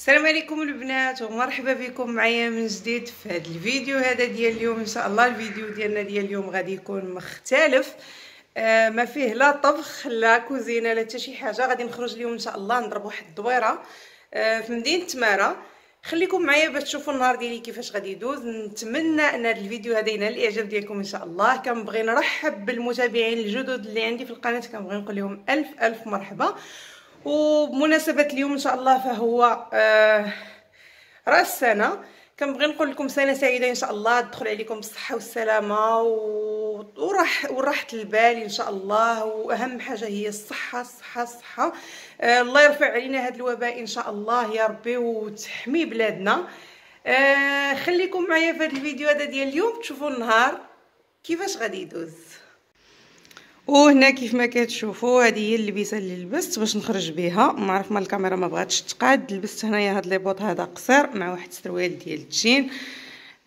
السلام عليكم البنات ومرحبا بكم معايا من جديد في هذا الفيديو هذا ديال اليوم. ان شاء الله الفيديو ديالنا ديال اليوم غادي يكون مختلف، ما فيه لا طبخ لا كوزينه لا حتى شي حاجه. غادي نخرج اليوم ان شاء الله نضرب واحد الدويره في مدينه تماره. خليكم معايا باش تشوفوا النهار ديالي كيفاش غادي يدوز. نتمنى ان هذا الفيديو هذا ينال الاعجاب ديالكم ان شاء الله. كنبغي نرحب بالمتابعين الجدد اللي عندي في القناه، كنبغي نقول لهم الف مرحبا. وبمناسبه اليوم ان شاء الله فهو راس السنه، كنبغي نقول لكم سنه سعيده ان شاء الله، تدخل عليكم بالصحه والسلامه وراحه البال ان شاء الله. واهم حاجه هي الصحه الصحه الصحه. الله يرفع علينا هذا الوباء ان شاء الله يا ربي وتحمي بلادنا. خليكم معايا في هذا الفيديو هذا ديال اليوم تشوفوا النهار كيفاش غادي يدوز. وهنا كيف ما كتشوفوا هذه هي اللبسه اللي لبست باش نخرج بها. ما عرف ما الكاميرا ما بغاتش تقاد. لبست هنايا هاد لي بوط هذا قصير مع واحد السروال ديال التشين.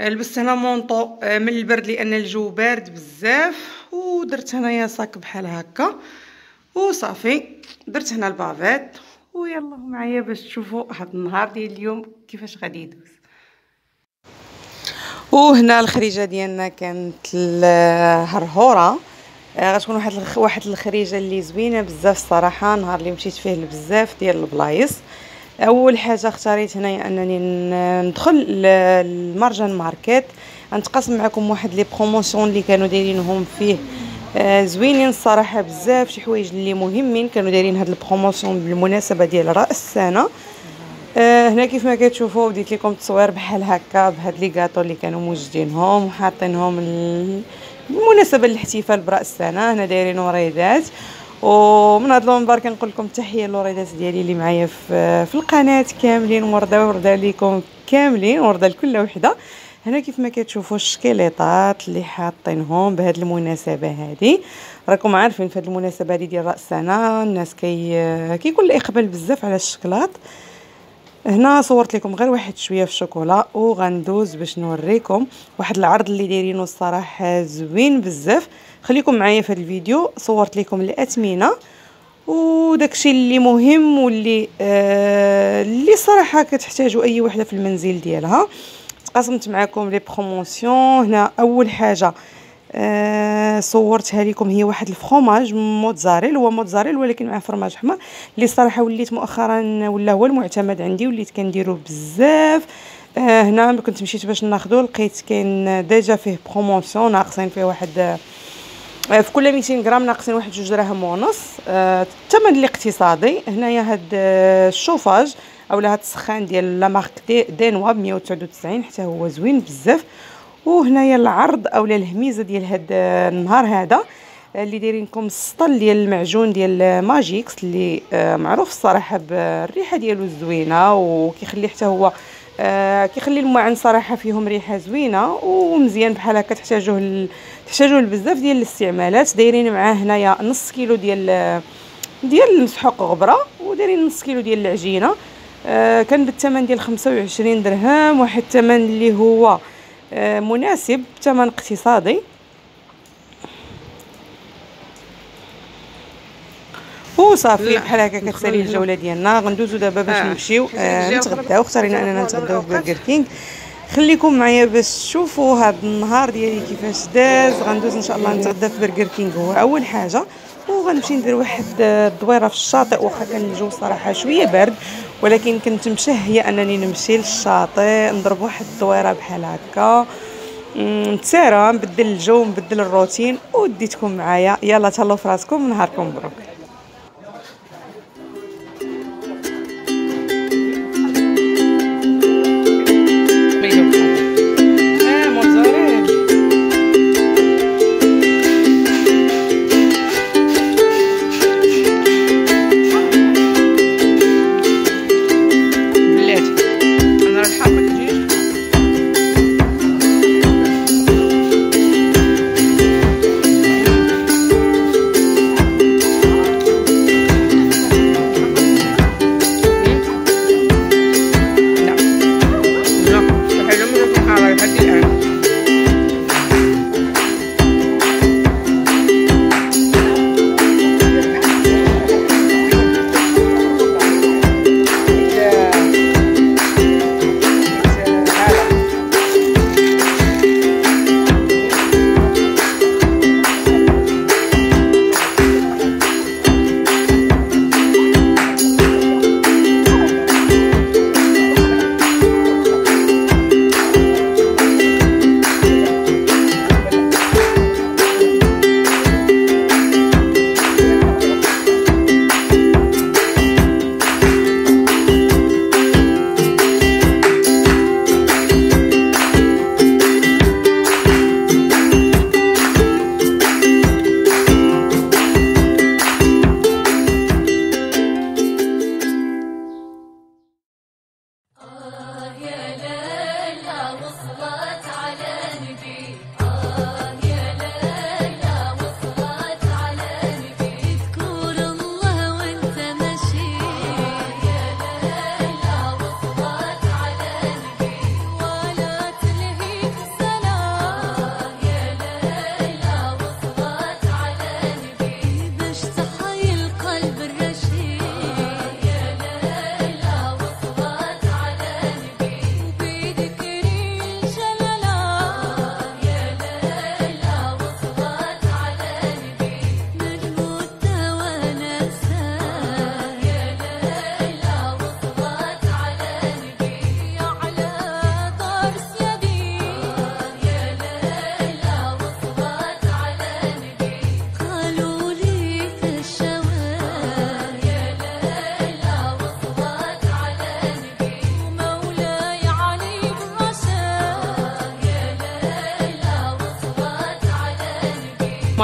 لبست هنا مونطو من البرد لان الجو بارد بزاف. ودرت هنايا صاك بحال هكا وصافي. درت هنا البافيت ويلا معايا باش تشوفوا هاد النهار ديال اليوم كيفاش غادي يدوز. وهنا الخريجه ديالنا كانت الهرهوره. غتكون واحد الخريجه اللي زوينه بزاف الصراحه. نهار اللي مشيت فيه لبزاف ديال البلايص. اول حاجه اختاريت هنايا انني ندخل للمارجان ماركت. غنتقاسم معكم واحد لي بروموسيون اللي كانوا دايرينهم فيه زوينين الصراحه بزاف. شي حوايج اللي مهمين كانوا دايرين هاد البروموسيون بالمناسبه ديال راس السنه. هنا كيف ما كتشوفوا بديت لكم التصوير بحال هكا بهاد لي كاطو اللي كانوا موجدينهم وحاطينهم بالمناسبه للاحتفال براس السنه. هنا دايرين وريدات. ومن هذا المنبر كنقول لكم تحيه للوريدات ديالي اللي معايا في القناه كاملين. ورده لكم كاملين، ورده لكل وحده. هنا كيف ما كتشوفوا الشكيليطات اللي حاطينهم بهذه المناسبه هذه. راكم عارفين في هذه المناسبه هذه ديال راس السنه الناس كيكون الاقبال بزاف على الشكلاط. هنا صورت لكم غير واحد شويه في الشوكولا وغندوز باش نوريكم واحد العرض اللي دايرينه الصراحه زوين بزاف. خليكم معايا في هذا الفيديو. صورت لكم الاثمنه وداكشي اللي مهم واللي اللي صراحه كتحتاجوا اي وحده في المنزل ديالها. تقاسمت معكم لي بروموسيون. هنا اول حاجه صورتها لكم هي واحد الفرomاج موتزاريل. هو موتزاريل ولكن مع فرماج احمر اللي صراحه وليت مؤخرا ولا هو المعتمد عندي، وليت كنديرو بزاف. هنا ملي كنت مشيت باش ناخذو لقيت كاين ديجا فيه بروموسيون ناقصين فيه واحد في كل 200 غرام ناقصين واحد 2 دراهم ونص. الثمن الاقتصادي. هنايا هاد الشوفاج اولا هاد السخان ديال لا مارك دينوا ب 199 حتى هو زوين بزاف. وهنايا العرض اولا الهميزه ديال هاد النهار هذا اللي دايرين لكم السطل ديال المعجون ديال ماجيكس اللي معروف الصراحه بالريحه ديالو الزوينه وكيخلي حتى هو كيخلي المعن صراحه فيهم ريحه زوينه ومزيان بحال هكا. تحتاجوه بزاف ديال الاستعمالات. دايرين معاه هنايا نص كيلو ديال مسحوق غبره ودايرين نص كيلو ديال العجينه. كان بالثمن ديال 25 درهم، واحد الثمن اللي هو مناسب، ثمن اقتصادي. وصافي بحال هكا كتسالي الجوله ديالنا. غندوزو دابا باش نمشيو نتغداو. اختارينا اننا نتغداو في برجر كينغ. خليكم معايا باش تشوفوا هذا النهار ديالي كيفاش داز. غندوز ان شاء الله نتغدى في برجر كينغ هو اول حاجه. وغنمشي ندير واحد الدويره في الشاطئ. واخا كان الجو صراحه شويه بارد ولكن كنت مشهيه انني نمشي للشاطئ نضرب واحد الدويره بحال هكا نتسارى نبدل الجو نبدل الروتين. وديتكم معايا. يلا تهلاو في راسكم ونهاركم مبروك.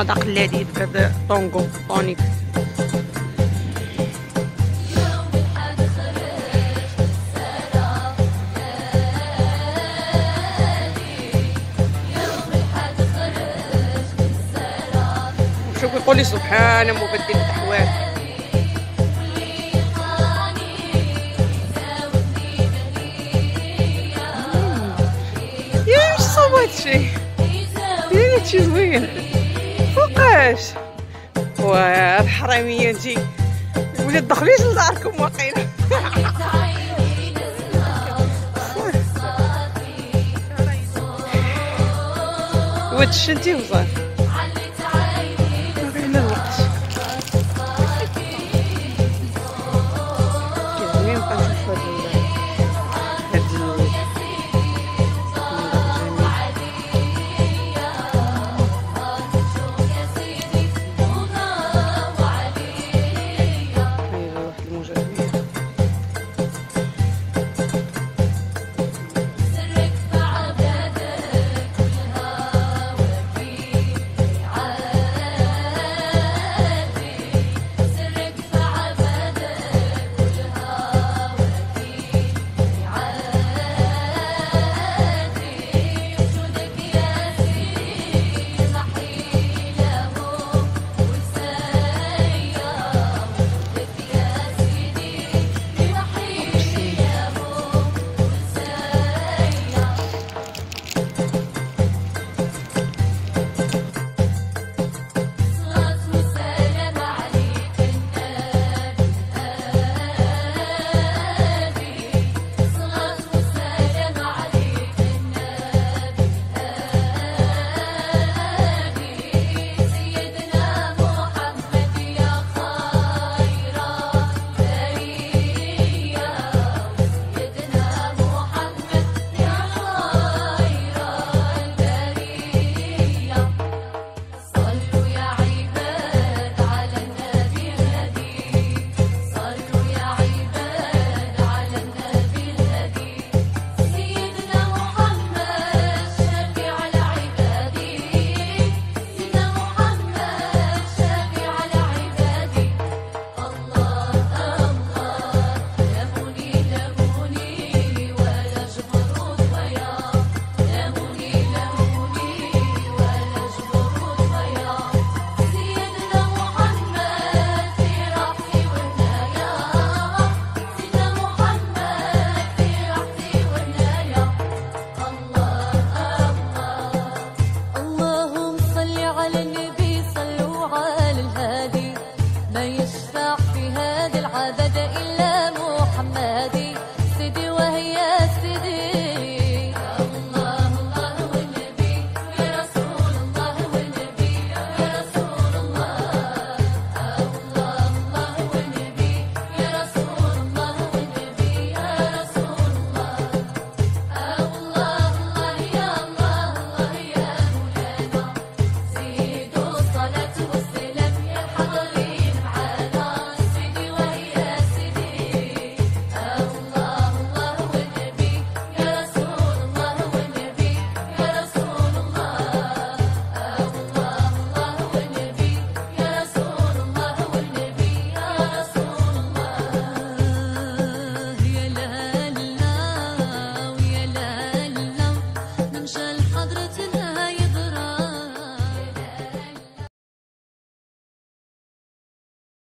مذاق لذيذ كذا طونغو طونيك. شوف يقول لي سبحان مبدل الاحوال. يا مش صوب هادشي، يا هادشي زوين فوقاش. واه الحرامية انتي ولا تدخليش لداركم واقيلا. وتشنتي وصافي. الوقت كيزوين نبقى نشوفو هاد